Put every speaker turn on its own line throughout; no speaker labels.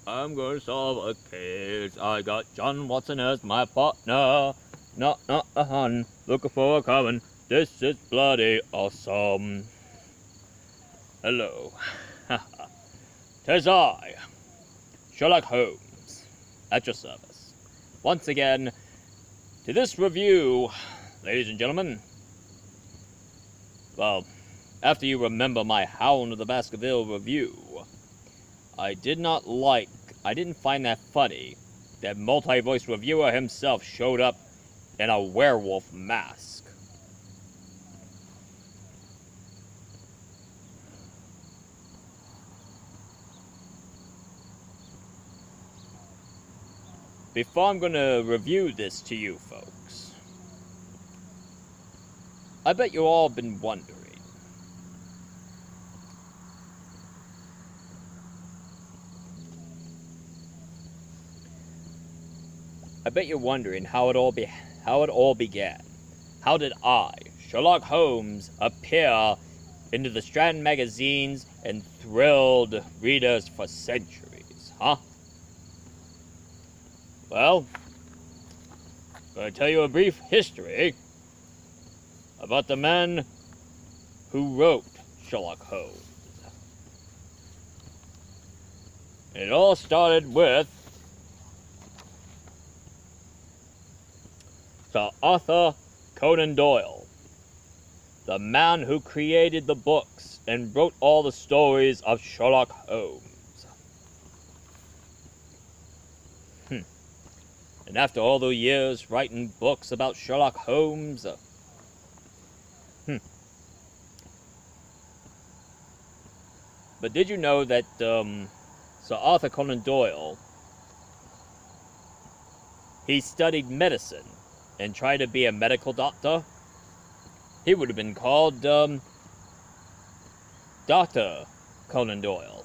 I'm gonna solve a case. I got John Watson as my partner. Not a hun. Looking for a common. This is bloody awesome. Hello. 'Tis I, Sherlock Holmes, at your service. Once again, to this review, ladies and gentlemen. Well, after you remember my Hound of the Baskerville review, I didn't find that funny that multi-voice reviewer himself showed up in a werewolf mask. Before I'm gonna review this to you folks, I bet you all been wondering. I bet you're wondering how it all began. How did I, Sherlock Holmes, appear into the Strand magazines and thrilled readers for centuries, huh? Well, I'm going to tell you a brief history about the man who wrote Sherlock Holmes. It all started with Sir Arthur Conan Doyle, the man who created the books and wrote all the stories of Sherlock Holmes. And after all those years writing books about Sherlock Holmes, But did you know that Sir Arthur Conan Doyle, he studied medicine and tried to be a medical doctor? He would have been called Dr. Conan Doyle.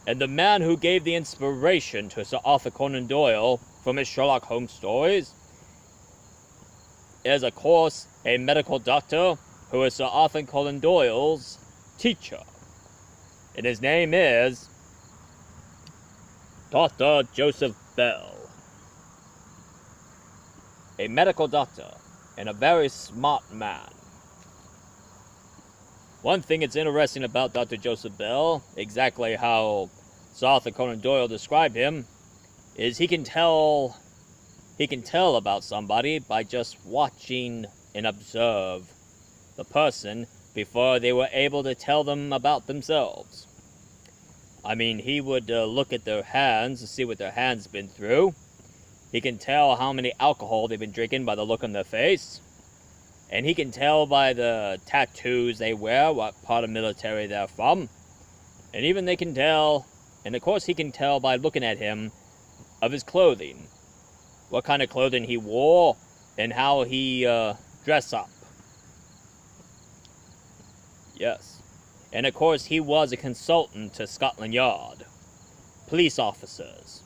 And the man who gave the inspiration to Sir Arthur Conan Doyle from his Sherlock Holmes stories is, of course, a medical doctor who is Sir Arthur Conan Doyle's teacher. And his name is Dr. Joseph Bell. A medical doctor and a very smart man. One thing that's interesting about Dr. Joseph Bell, exactly how Sir Arthur Conan Doyle described him, is he can tell about somebody by just watching and observe the person before they were able to tell them about themselves. I mean, he would look at their hands to see what their hands been through. He can tell how many alcohol they've been drinking by the look on their face. And he can tell by the tattoos they wear what part of military they're from. And even they can tell, and of course he can tell by looking at him, of his clothing. What kind of clothing he wore, and how he dressed up. Yes. And of course he was a consultant to Scotland Yard. Police officers.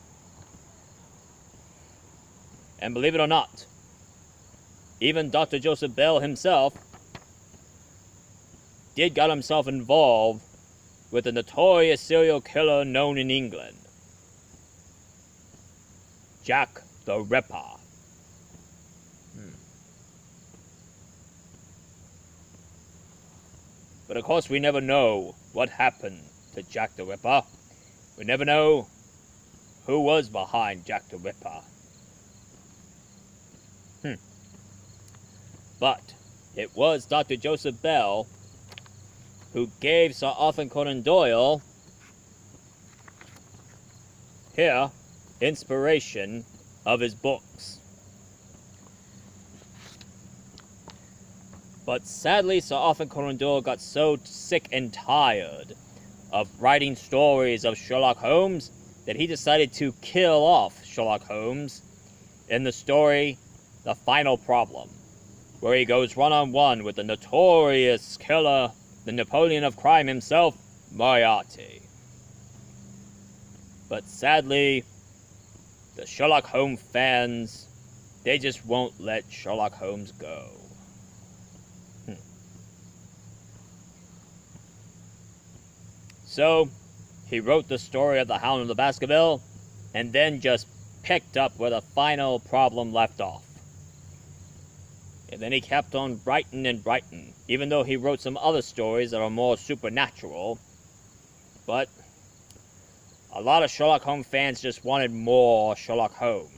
And believe it or not, even Dr. Joseph Bell himself did get himself involved with a notorious serial killer known in England. Jack the Ripper. But of course we never know what happened to Jack the Ripper. We never know who was behind Jack the Ripper. But it was Dr. Joseph Bell who gave Sir Arthur Conan Doyle here inspiration of his books. But sadly, Sir Arthur Conan Doyle got so sick and tired of writing stories of Sherlock Holmes that he decided to kill off Sherlock Holmes in the story The Final Problem, where he goes one-on-one with the notorious killer, the Napoleon of crime himself, Moriarty. But sadly, the Sherlock Holmes fans, they just won't let Sherlock Holmes go. So, he wrote the story of the Hound of the Baskerville, and then just picked up where the final problem left off. And then he kept on writing and writing, even though he wrote some other stories that are more supernatural. But a lot of Sherlock Holmes fans just wanted more Sherlock Holmes.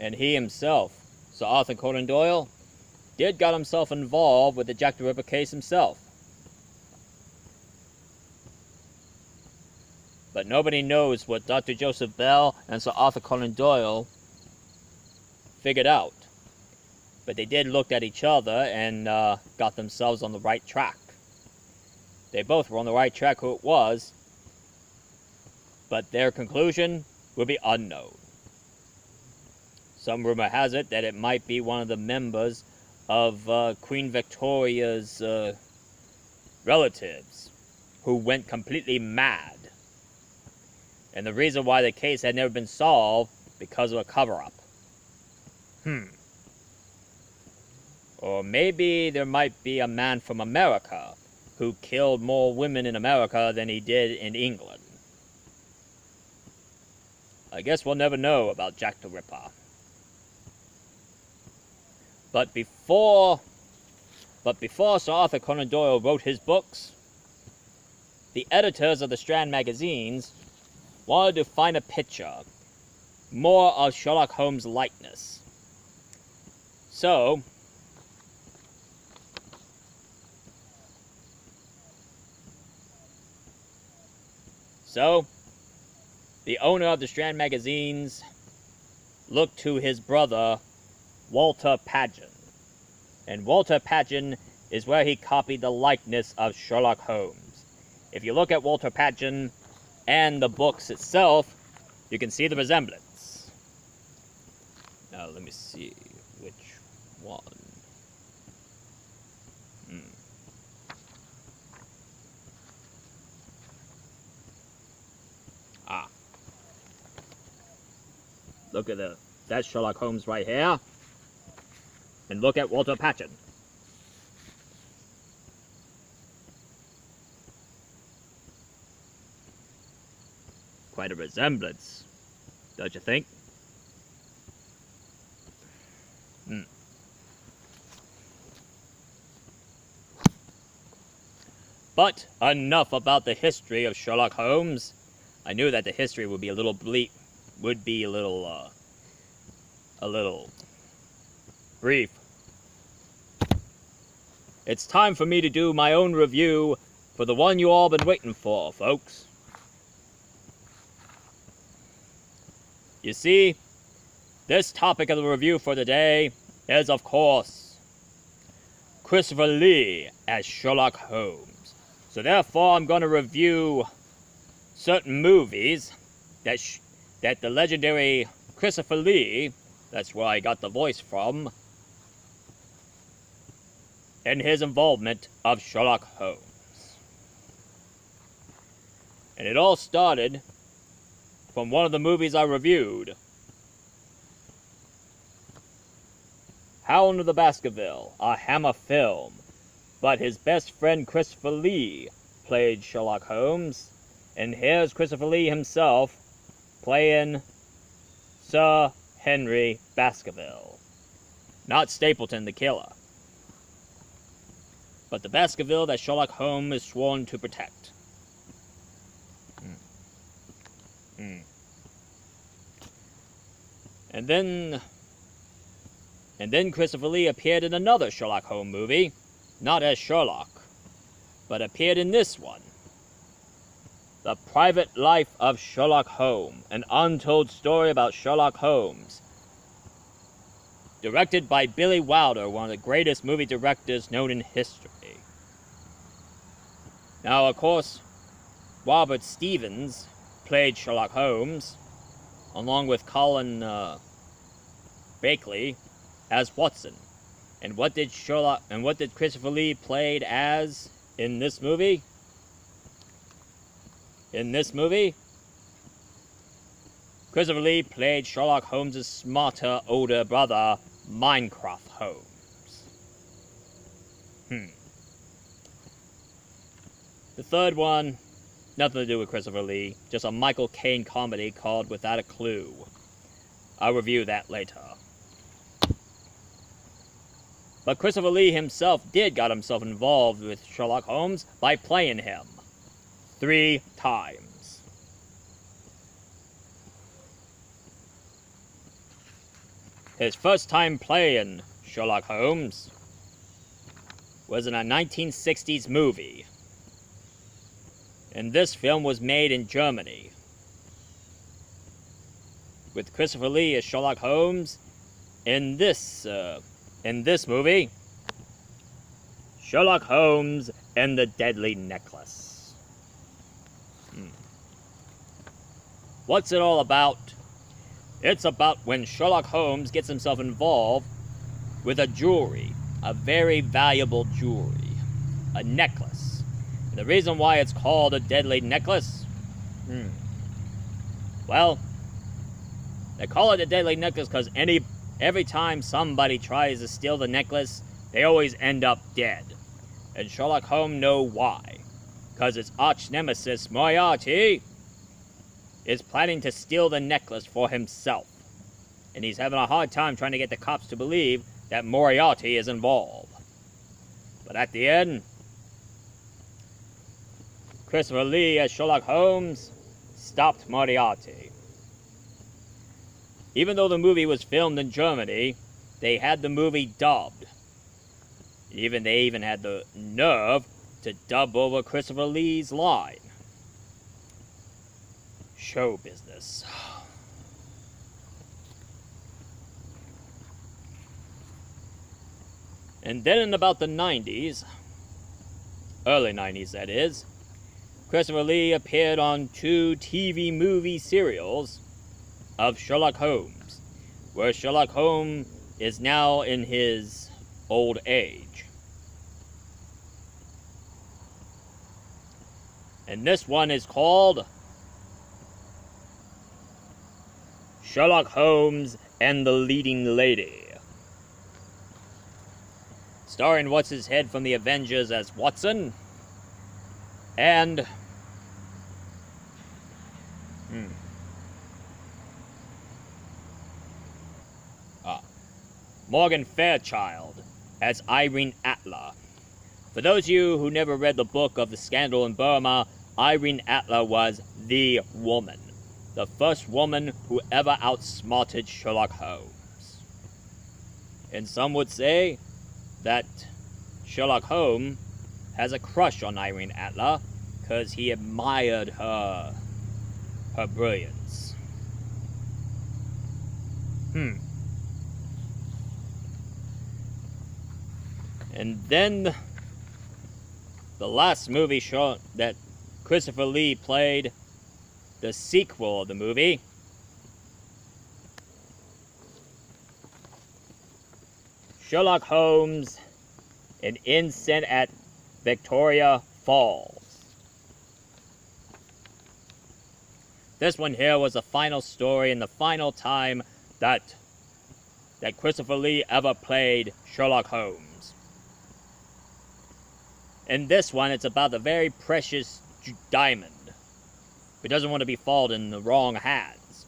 And he himself, Sir Arthur Conan Doyle, did got himself involved with the Jack the Ripper case himself. But nobody knows what Dr. Joseph Bell and Sir Arthur Conan Doyle figured out. But they did look at each other and got themselves on the right track. They both were on the right track who it was, but their conclusion will be unknown. Some rumor has it that it might be one of the members of Queen Victoria's relatives who went completely mad. And the reason why the case had never been solved, because of a cover-up. Or maybe there might be a man from America who killed more women in America than he did in England. I guess we'll never know about Jack the Ripper. But before Sir Arthur Conan Doyle wrote his books, the editors of the Strand magazines wanted to find a picture, more of Sherlock Holmes' likeness. So, the owner of the Strand magazines looked to his brother, Walter Paget. And Walter Paget is where he copied the likeness of Sherlock Holmes. If you look at Walter Paget and the books itself, you can see the resemblance. Now let me see which one. Look at that's Sherlock Holmes right here. And look at Walter Paget. Quite a resemblance, don't you think? But enough about the history of Sherlock Holmes. I knew that the history would be a little brief. It's time for me to do my own review for the one you all been waiting for, folks. You see, this topic of the review for today is, of course, Christopher Lee as Sherlock Holmes. So therefore, I'm going to review certain movies that the legendary Christopher Lee, that's where I got the voice from, and his involvement of Sherlock Holmes. And it all started from one of the movies I reviewed, Hound of the Baskerville, a Hammer film, but his best friend Christopher Lee played Sherlock Holmes, and here's Christopher Lee himself playing Sir Henry Baskerville. Not Stapleton the killer, but the Baskerville that Sherlock Holmes is sworn to protect. And then Christopher Lee appeared in another Sherlock Holmes movie, not as Sherlock, but appeared in this one, The Private Life of Sherlock Holmes, an untold story about Sherlock Holmes, directed by Billy Wilder, one of the greatest movie directors known in history. Now, of course, Robert Stevens played Sherlock Holmes, along with Colin Bakley as Watson. And what did Christopher Lee played as in this movie? Christopher Lee played Sherlock Holmes' smarter older brother, Minecraft Holmes. The third one, nothing to do with Christopher Lee, just a Michael Caine comedy called Without a Clue. I'll review that later. But Christopher Lee himself got himself involved with Sherlock Holmes by playing him 3 times. His first time playing Sherlock Holmes was in a 1960s movie. And this film was made in Germany, with Christopher Lee as Sherlock Holmes. In this movie, Sherlock Holmes and the Deadly Necklace. What's it all about? It's about when Sherlock Holmes gets himself involved with a jewelry, a very valuable jewelry, a necklace. And the reason why it's called a deadly necklace? Well, they call it a deadly necklace because every time somebody tries to steal the necklace, they always end up dead. And Sherlock Holmes knows why. Because his arch nemesis, Moriarty, is planning to steal the necklace for himself. And he's having a hard time trying to get the cops to believe that Moriarty is involved. But at the end, Christopher Lee as Sherlock Holmes stopped Moriarty. Even though the movie was filmed in Germany, they had the movie dubbed. They even had the nerve to dub over Christopher Lee's line. Show business. And then in about the 90s, early 90s that is, Christopher Lee appeared on 2 TV movie serials of Sherlock Holmes, where Sherlock Holmes is now in his old age. And this one is called Sherlock Holmes and the Leading Lady. Starring What's-His-Head from the Avengers as Watson, and Morgan Fairchild as Irene Adler. For those of you who never read the book of The Scandal in Burma, Irene Adler was the woman. The first woman who ever outsmarted Sherlock Holmes. And some would say that Sherlock Holmes has a crush on Irene Adler because he admired her brilliance. And then the last movie that Christopher Lee played, the sequel of the movie, Sherlock Holmes, an Innocent at Victoria Falls. This one here was the final story and the final time that Christopher Lee ever played Sherlock Holmes. In this one, it's about the very precious diamond. It doesn't want to be fallen in the wrong hands.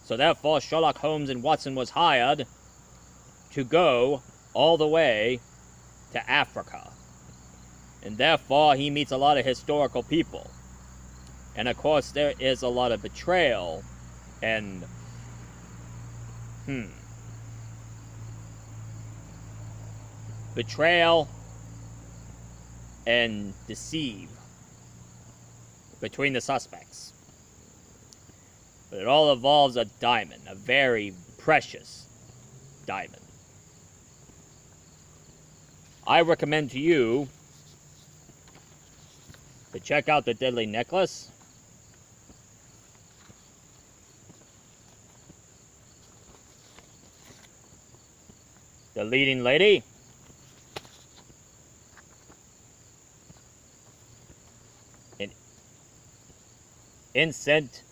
So therefore, Sherlock Holmes and Watson was hired to go all the way to Africa. And therefore, he meets a lot of historical people. And of course, there is a lot of betrayal and betrayal and deceive between the suspects. But it all involves a diamond, a very precious diamond. I recommend to you to check out the Deadly Necklace. The Leading Lady. An Innocent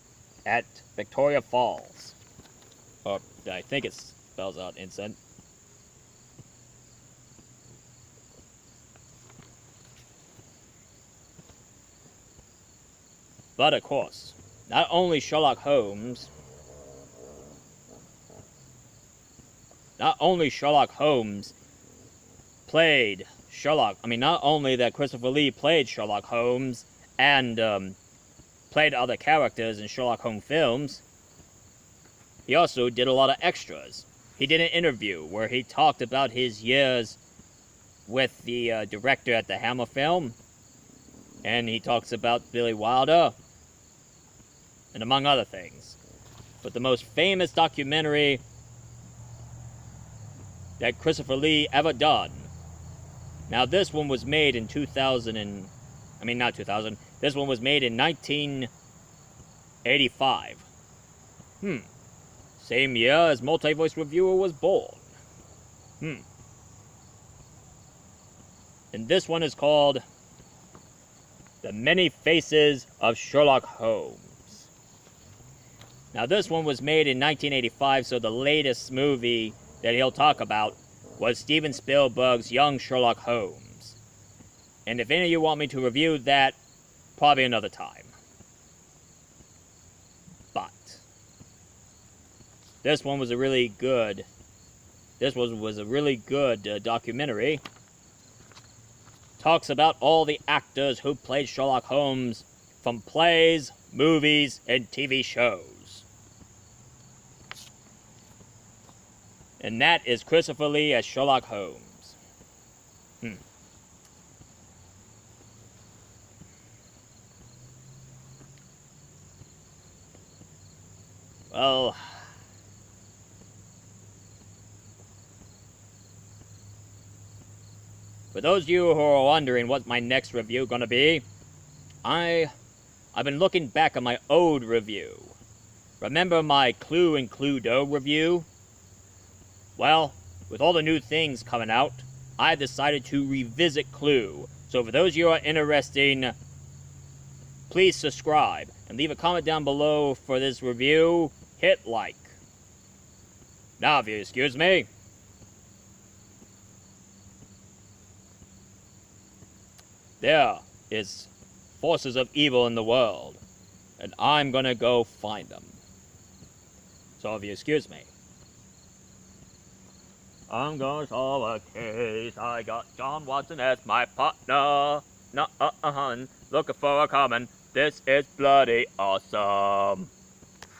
at Victoria Falls. Or I think it spells out instant. But of course, not only Sherlock Holmes played Sherlock. I mean, not only that Christopher Lee played Sherlock Holmes and played other characters in Sherlock Holmes films, he also did a lot of extras. He did an interview where he talked about his years with the director at the Hammer film, and he talks about Billy Wilder, and among other things. But the most famous documentary that Christopher Lee ever done. Now this one was made in 2000 and... I mean, not 2000. This one was made in 1985. Same year as Multi-Voice Reviewer was born. And this one is called The Many Faces of Sherlock Holmes. Now this one was made in 1985, so the latest movie that he'll talk about was Steven Spielberg's Young Sherlock Holmes. And if any of you want me to review that, probably another time. But this one was a really good... was a really good documentary. Talks about all the actors who played Sherlock Holmes from plays, movies, and TV shows. And that is Christopher Lee as Sherlock Holmes. Well, for those of you who are wondering what my next review gonna be, I've been looking back at my old review. Remember my Clue and Cluedo review? Well, with all the new things coming out, I've decided to revisit Clue. So for those of you who are interested, please subscribe and leave a comment down below for this review. Hit like. Now, if you excuse me. There is forces of evil in the world, and I'm gonna go find them. So if you excuse me. I'm gonna solve a case. I got John Watson as my partner. Looking for a common. This is bloody awesome.